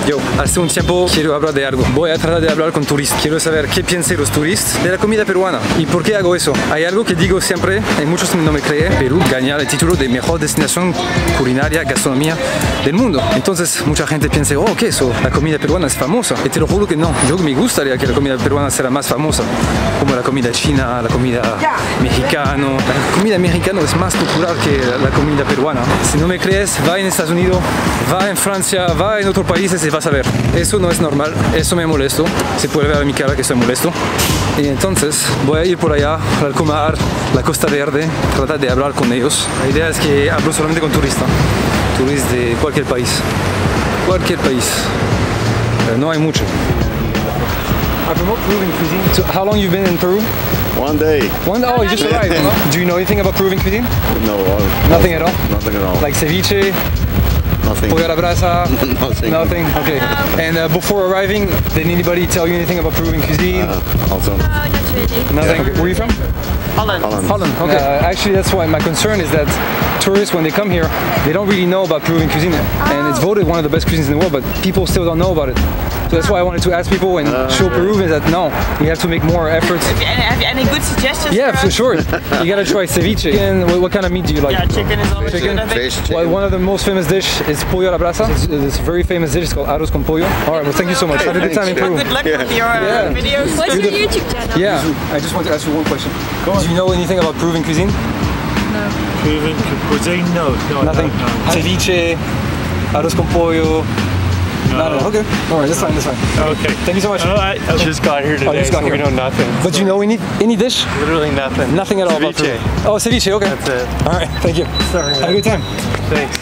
Yo, hace un tiempo quiero hablar de algo. Voy a tratar de hablar con turistas. Quiero saber qué piensan los turistas de la comida peruana. ¿Y por qué hago eso? Hay algo que digo siempre, y muchos no me creen. Perú gana el título de mejor destinación culinaria, gastronomía del mundo. Entonces mucha gente piensa, oh, ¿qué es eso? La comida peruana es famosa. Y te lo juro que no. Yo me gustaría que la comida peruana sea más famosa. Como la comida china, la comida mexicana. La comida mexicana es más popular que la comida peruana. Si no me crees, va en Estados Unidos, va en Francia, va en otros países y vas a ver. Eso no es normal, eso me molesto. Se puede ver en mi cara que estoy molesto. Y entonces voy a ir por allá, al Comar, la Costa Verde, tratar de hablar con ellos. La idea es que hablo solamente con turistas de cualquier país. Cualquier país. No hay mucho. I promote Peruvian cuisine. So how long you been in Peru? One day. One day? Oh, you just arrived, no? Do you know anything about Peruvian cuisine? No. Nothing at all? Nothing at all. Like ceviche? Nothing. Pollo a la brasa? Nothing. Nothing? Okay. And before arriving, did anybody tell you anything about Peruvian cuisine? Also. No, not really. Nothing? Yeah. Where are you from? Holland. Holland, okay. Actually, that's why my concern is that tourists, when they come here, they don't really know about Peruvian cuisine. And it's voted one of the best cuisines in the world, but people still don't know about it. So that's why I wanted to ask people and show Peruvians that no, we have to make more efforts. Have you any good suggestions? Yeah, for us? sure. You gotta try ceviche. And what kind of meat do you like? Yeah, chicken is always Chicken? good, I think. Fish, Well, chicken. one of the most famous dish is pollo a la brasa. It's a very famous dish. It's called arroz con pollo. All right, well, thank you so much. Have a good time in Thanks. Peru. Good luck with your Yeah. videos. What's your YouTube channel? Yeah, I just want to ask you one question. Do you know anything about Peruvian cuisine? Peruvian cuisine? No. Nothing. No. Ceviche, arroz con pollo. Nada. Okay. All right, that's fine. That's fine. Okay. Thank you so much. I just got here today, just got so here. we know nothing. But do you know any dish? Literally nothing. Nothing at all about Ceviche. Peru. Oh, ceviche. Okay. That's it. All right. Thank you. Sorry. Have a good time. Thanks.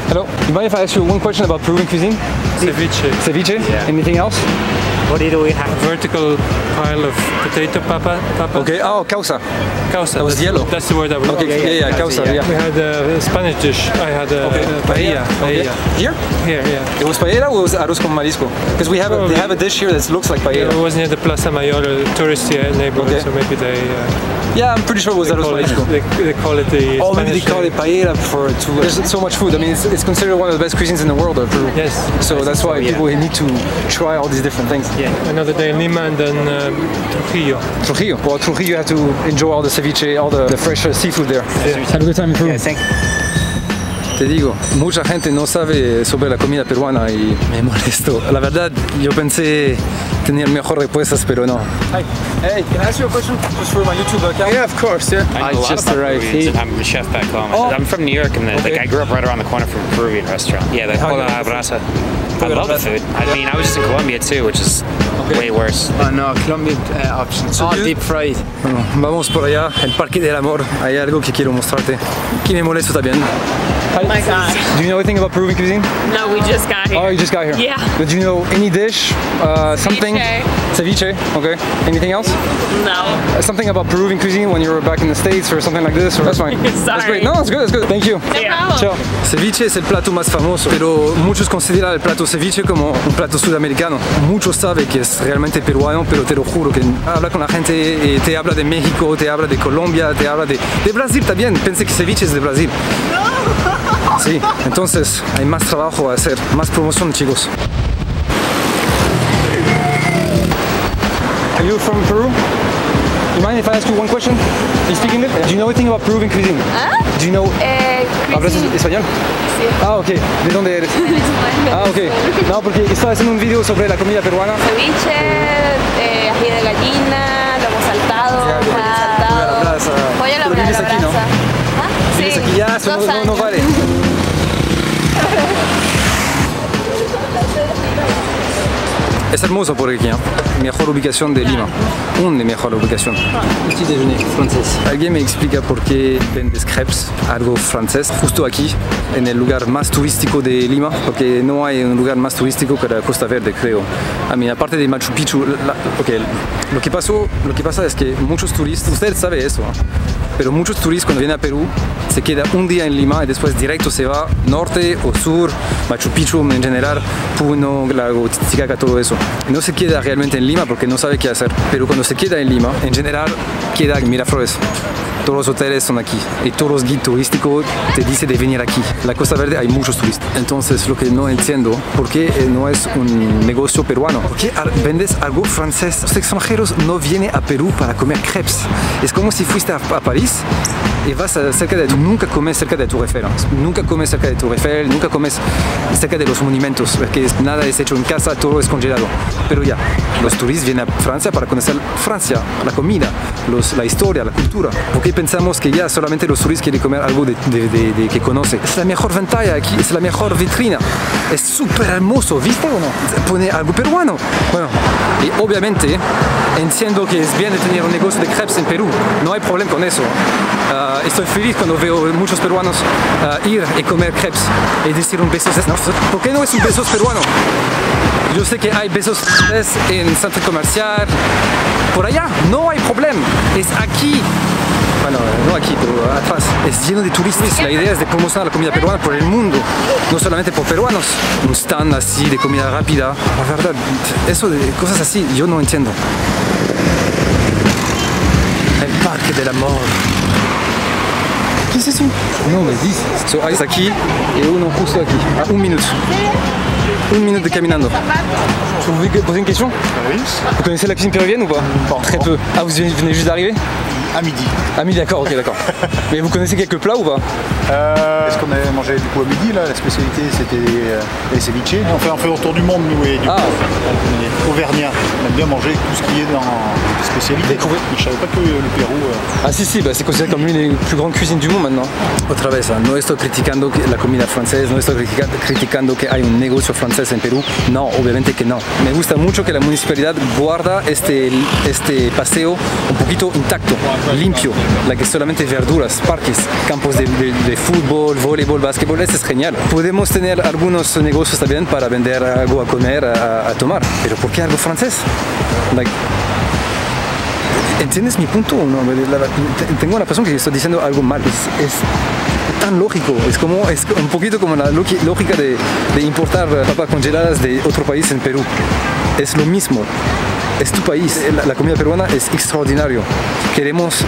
Hello. You mind if I ask you one question about Peruvian cuisine? Ceviche. Ceviche? Yeah. Anything else? What do we have? A vertical pile of potato papa. Okay. Oh, causa. Causa. That was yellow. That's the word I was. Okay. Yeah. Causa. Yeah. We had a Spanish dish. I had a paella. Okay. Paella. Here? Here, yeah. It was paella or was arroz con marisco? Because we have they have a dish here that looks like It paella. was near the Plaza Mayor, the tourist neighborhood, Okay. so maybe they Yeah, I'm pretty sure it was arroz con marisco. they call it the Oh, maybe they Spanish call it paella for to. There's so much food. I mean, it's considered one of the best cuisines in the world, Peru. Yes. So that's why people need to try all these different things. Yeah. Another day in Lima and then Trujillo. Trujillo. Well, Trujillo, you have to enjoy all the ceviche, all the fresh seafood there. Have a good time in Peru. Te digo, mucha gente no sabe sobre la comida peruana y me molesto. La verdad, yo pensé tener mejor respuestas, pero no. Hi. Hey, can I ask you a question? Just for my YouTube account? Yeah, of course, yeah. I know a lot just about arrived. Peruvians, and I'm a chef back home. Oh. I'm from New York, and Okay. like I grew up right around the corner from a Peruvian restaurant. Yeah, the How Pollo you a la like the Brasa. I Pollo a la love the Brasa? food. I mean, I was just in Colombia too, which is way worse. Oh no, Colombian options. All you- deep fried. Bueno, vamos por allá, el Parque del Amor. Hay algo que quiero mostrarte, que me molesto también. Oh my gosh. Do you know anything about Peruvian cuisine? No, we just got here. Oh, you just got here. Yeah. But do you know any dish? Something? Ceviche. Okay. Anything else? No. Something about Peruvian cuisine when you were back in the States or something like this? Or that's fine. That's Sorry. great. No, it's good. It's good. Thank you. No problem. Chao. Ceviche es el plato más famoso, pero muchos consideran el plato ceviche como un plato sudamericano. Muchos saben que es realmente peruano, pero te lo juro que habla con la gente y te habla de México, te habla de Colombia, te habla de Brasil también. Pensé que ceviche es de Brasil. Sí, entonces hay más trabajo a hacer, más promoción, chicos. Are you from Peru? You mind if I ask you one question? You speak English? Do you know anything about Peruvian cuisine? Do you know? ¿Hablas español? Sí. Ah, ok. ¿De dónde eres? Ah, ok. No, porque estaba haciendo un video sobre la comida peruana. Ceviche, ají de gallina, lomo saltado, pollo saltado, pollo a la Pero vives brasa. aquí, ¿no? ¿Ah? Vives Sí, aquí ya, eso 2 no años. vale. Es hermoso por aquí, ¿eh? Mejor ubicación de Lima. Una mejor ubicación. Petit déjeuner francés. ¿Alguien me explica por qué vendes crepes, algo francés, justo aquí, en el lugar más turístico de Lima? Porque no hay un lugar más turístico que la Costa Verde, creo. A mí, aparte de Machu Picchu, lo que pasa es que muchos turistas, usted sabe eso, ¿eh? Pero muchos turistas cuando vienen a Perú se queda un día en Lima y después directo se va norte o sur, Machu Picchu en general, Puno, Lago Titicaca, todo eso. Y no se queda realmente en Lima porque no sabe qué hacer. Pero cuando se queda en Lima, en general queda en Miraflores. Todos los hoteles son aquí y todos los guías turísticos te dicen de venir aquí. La Costa Verde hay muchos turistas. Entonces lo que no entiendo, ¿por qué no es un negocio peruano? ¿Por qué vendes algo francés? Los extranjeros no vienen a Perú para comer crepes. Es como si fuiste a París y vas cerca de... Tú nunca comes cerca de Tour Eiffel. Nunca comes cerca de Tour Eiffel, nunca comes cerca de los monumentos, porque nada es hecho en casa, todo es congelado. Pero ya, los turistas vienen a Francia para conocer Francia, la comida, la historia, la cultura. ¿Por qué pensamos que ya solamente los turistas quieren comer algo de que conocen? Es la mejor ventana aquí, es la mejor vitrina. Es súper hermoso, ¿viste o no? Pone algo peruano. Bueno, y obviamente entiendo que es bien de tener un negocio de crepes en Perú. No hay problema con eso. Estoy feliz cuando veo muchos peruanos ir y comer crepes y decir un beso. ¿Por qué no es un beso peruano? Yo sé que hay besos en centro comercial, por allá, no hay problema. Es aquí, bueno, no aquí, pero atrás. Es lleno de turistas. La idea es de promocionar la comida peruana por el mundo, no solamente por peruanos. Un stand así de comida rápida, la verdad, eso de cosas así, yo no entiendo. El Parque del Amor. ¿Qué es eso? No me dices. Hay aquí y uno justo aquí, a 1 minuto. 1 minute de caminando. Je peux vous poser une question? Oui. Vous connaissez la cuisine péruvienne ou pas? Très peu. Ah, vous venez juste d'arriver? À midi. À midi, d'accord, ok, d'accord. Mais vous connaissez quelques plats ou pas? Est-ce qu'on avait mangé du coup à midi là? La spécialité c'était les ceviches. On fait un tour du monde nous et du coup, on est auvergnat. On aime bien manger tout ce qui est dans les spécialités. Mais je savais pas que le Pérou. Ah si, bah, c'est considéré comme l'une des plus grandes cuisines du monde maintenant. Otra vez, no estoy criticando la comida francesa, no estoy criticando que hay un negocio francés en Perú. No, obviamente que no. Me gusta mucho que la municipalidad guarda este paseo un poquito intacto, limpio, la que solamente verduras, parques, campos de fútbol, voleibol, básquetbol, eso es genial. Podemos tener algunos negocios también para vender algo a comer, a tomar, pero ¿por qué algo francés? ¿Entiendes mi punto? No, tengo la impresión que estoy diciendo algo mal. Es tan lógico, es un poquito como la lógica de importar papas congeladas de otro país en Perú. Es lo mismo. Es tu país, la comida peruana es extraordinario. Queremos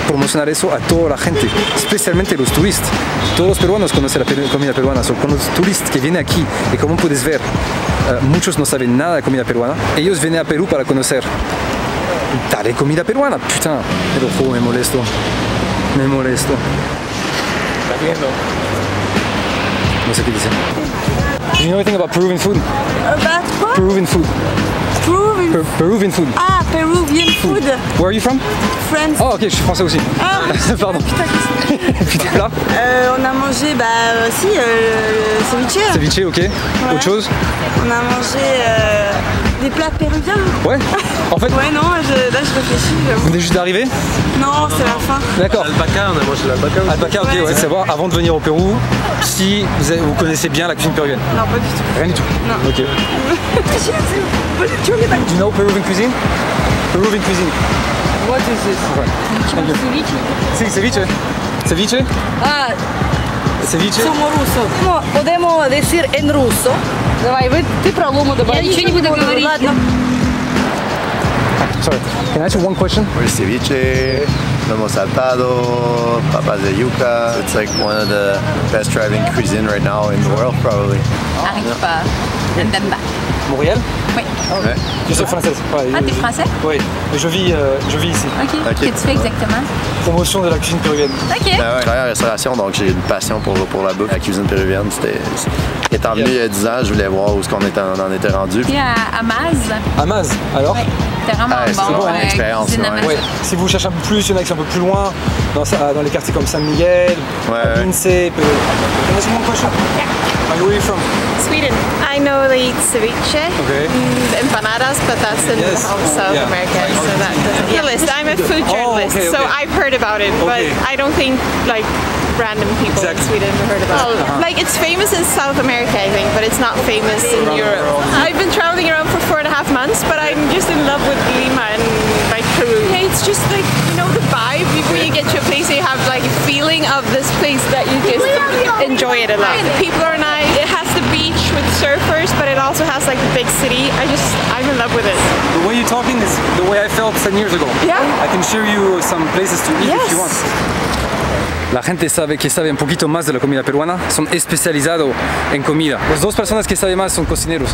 promocionar eso a toda la gente, especialmente los turistas. Todos los peruanos conocen la comida peruana, son con los turistas que vienen aquí y como puedes ver, muchos no saben nada de comida peruana. Ellos vienen a Perú para conocer. Dale comida peruana, putain. Pero ojo, me molesto. Me molesto. ¿Estás viendo? No sé qué dice. Do you know anything about Peruvian food? About what? Peruvian food. Peruvian food. Ah, Peruvian food. Where are you from? France. Oh ok, je suis français aussi. Ah, pardon. Putain, plat. On a mangé, ceviche. Ceviche, ok. Autre chose? On a mangé des plats péruviens. Ouais. En fait. Ouais, non, là je réfléchis. Vous venez juste d'arriver? Non, c'est la fin. D'accord. Alpaca, on a mangé l'alpaca. Alpaca, ok, ouais. C'est de savoir avant de venir au Pérou si vous connaissez bien la cuisine péruvienne. Non, pas du tout. Rien du tout. Non. Ok. Do you know Peruvian cuisine? Peruvian cuisine. What is this? Sí, ceviche. Ceviche? Ah, Ceviche? somos rusos. Podemos decir en ruso. Давай, ты про Лому добавь. Я ничего не буду говорить. Ладно. Sorry, can I ask you one question? Ceviche, lomo saltado, papas de yuca. It's like one of the best driving cuisine right now in the world probably. Arepa, ndamba. Montréal? Oui. Ouais. Je suis française. Ouais, Ah, t'es français? Oui, mais je vis ici. Ok. Ok. Qu'est-ce que tu fais exactement? Promotion de la cuisine péruvienne. Ok. Je travaille en restauration, donc j'ai une passion pour la bouffe. La cuisine péruvienne, étant venu il y a 10 ans, je voulais voir où on était rendu. Puis à Amaz. Amaz, alors? Oui. T'es vraiment Ah, c'est bon. bon, l'expérience, cuisine ouais. Amaz. Ouais. Si vous cherchez un peu plus, il y en a qui sont un peu plus loin, dans les quartiers comme San Miguel, Ouais. Lince, Can I ask you one question? Where are you from? Sweden. I know they eat ceviche, Okay. empanadas, but that's in Yes. South Yeah. America, so that doesn't. Journalist. I'm a food journalist, okay, so okay. I've heard about it, but Okay. I don't think like random people Exactly. in Sweden have heard about it. Like it's famous in South America, I think, but it's not famous in Europe. I've been traveling around for 4.5 months, but I'm just in love with Lima and like Peru. It's just like the vibe when you get to a place, you have like a feeling of this place that you just enjoy it a lot. The people are nice. It has the beach with surfers, but it also has like a big city. I'm in love with it. The way you're talking is the way I felt 10 years ago. Yeah. I can show you some places to eat if you want. La gente que sabe un poquito más de la comida peruana son especializados en comida. Las dos personas que saben más son cocineros.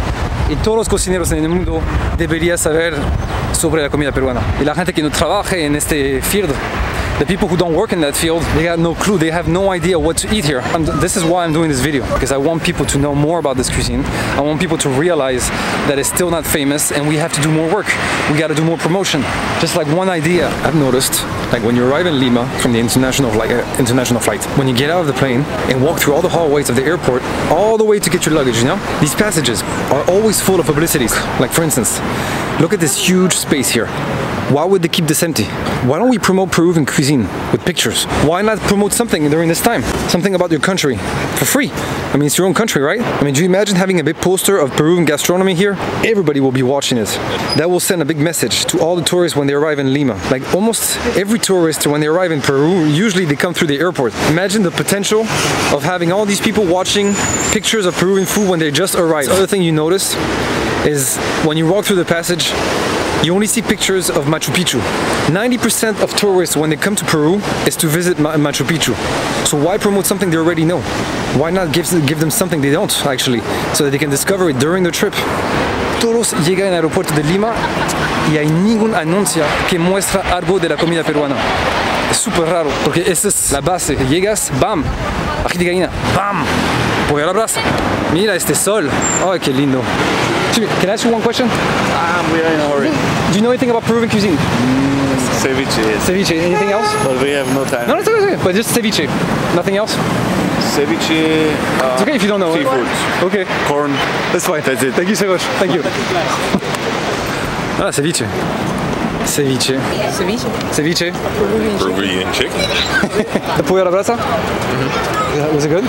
Y todos los cocineros en el mundo deberían saber sobre la comida peruana. Y la gente que no trabaje en este field, the people who don't work in that field, they got no clue, they have no idea what to eat here. This is why I'm doing this video, because I want people to know more about this cuisine. I want people to realize that it's still not famous and we have to do more work. We got to do more promotion. Just like one idea I've noticed, like when you arrive in Lima from the international flight, when you get out of the plane and walk through all the hallways of the airport, all the way to get your luggage, you know? These passages are always full of publicities. Like for instance, look at this huge space here. Why would they keep this empty? Why don't we promote Peruvian cuisine with pictures? Why not promote something during this time? Something about your country for free. I mean, it's your own country, right? I mean, do you imagine having a big poster of Peruvian gastronomy here? Everybody will be watching it. That will send a big message to all the tourists when they arrive in Lima. Like almost every tourist, when they arrive in Peru, usually they come through the airport. Imagine the potential of having all these people watching pictures of Peruvian food when they just arrived. The other thing you notice is when you walk through the passage, you only see pictures of Machu Picchu. 90% of tourists, when they come to Peru, is to visit Machu Picchu. So why promote something they already know? Why not give them something they don't, actually, so that they can discover it during the trip? Todos llegan al aeropuerto de Lima y hay ningún anuncio que muestra algo de la comida peruana. Es súper raro, porque esa es la base. Llegas, bam, ají de gallina, bam, pollo a la brasa. Mira este sol, ay, qué lindo. Can I ask you one question? We are in a hurry. Do you know anything about Peruvian cuisine? Ceviche, yes. Ceviche, anything else? But we have no time. No, it's okay, but just ceviche. Nothing else? Ceviche, It's okay if you don't know. seafood. Okay, Corn. that's fine. That's it. Thank you so much. Thank you. Ah, ceviche. Ceviche. Ceviche. Peruvian chicken. The pollo a la brasa? Was it good?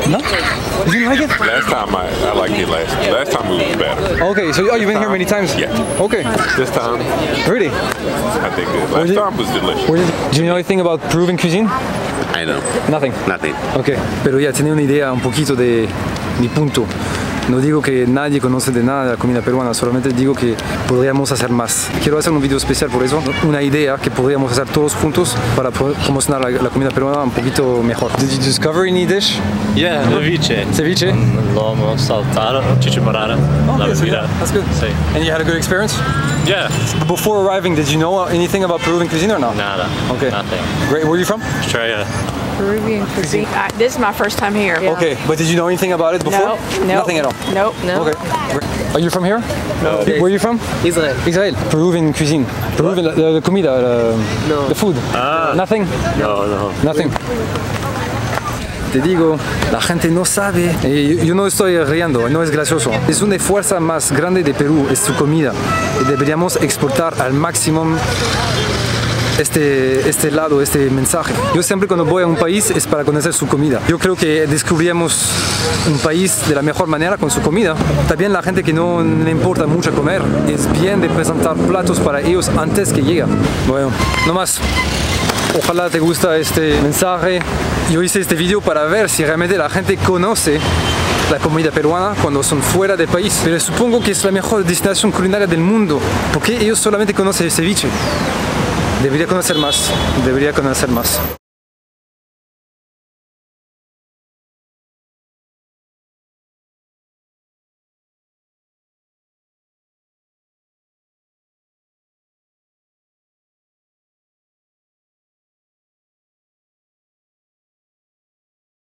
No? You didn't like it? Last time I liked it last time it was better. Okay, so you've been here many times? Yeah. Okay. This time, Really? I think last time was delicious. Do you know anything about Peruvian cuisine? I know. Nothing. Nothing. Ok, pero ya tenía una idea un poquito de mi punto. No digo que nadie conoce de nada de la comida peruana, solamente digo que podríamos hacer más. Quiero hacer un video especial por eso, una idea que podríamos hacer todos juntos para promocionar la comida peruana un poquito mejor. Did you discover any dish? Yeah, ceviche. Ceviche? Lomo saltado, chichimarada, la bebida. That's good. Sí. And you had a good experience? Yeah. Before arriving, did you know anything about Peruvian cuisine or not? Nada. Okay. Nothing. Great. Where are you from? Australia. Peruvian cuisine. This is my first time here. Okay, but did you know anything about it before? No. Nothing at all? Nope. No. Okay. Are you from here? No. Where are you from? Israel. Israel. Peruvian cuisine. Peruvian, the comida, No. the food. Nothing? No. Nothing. Te digo, la gente no sabe. Yo no estoy riendo, no es gracioso. Es una fuerza más grande de Perú, es su comida. Y deberíamos exportar al máximo este lado, este mensaje. Yo siempre cuando voy a un país es para conocer su comida. Yo creo que descubrimos un país de la mejor manera con su comida. También la gente que no le importa mucho comer, es bien de presentar platos para ellos antes que llegan. Bueno, no más. Ojalá te gusta este mensaje. Yo hice este video para ver si realmente la gente conoce la comida peruana cuando son fuera del país. Pero supongo que es la mejor destinación culinaria del mundo, porque ellos solamente conocen el ceviche. Debería conocer más.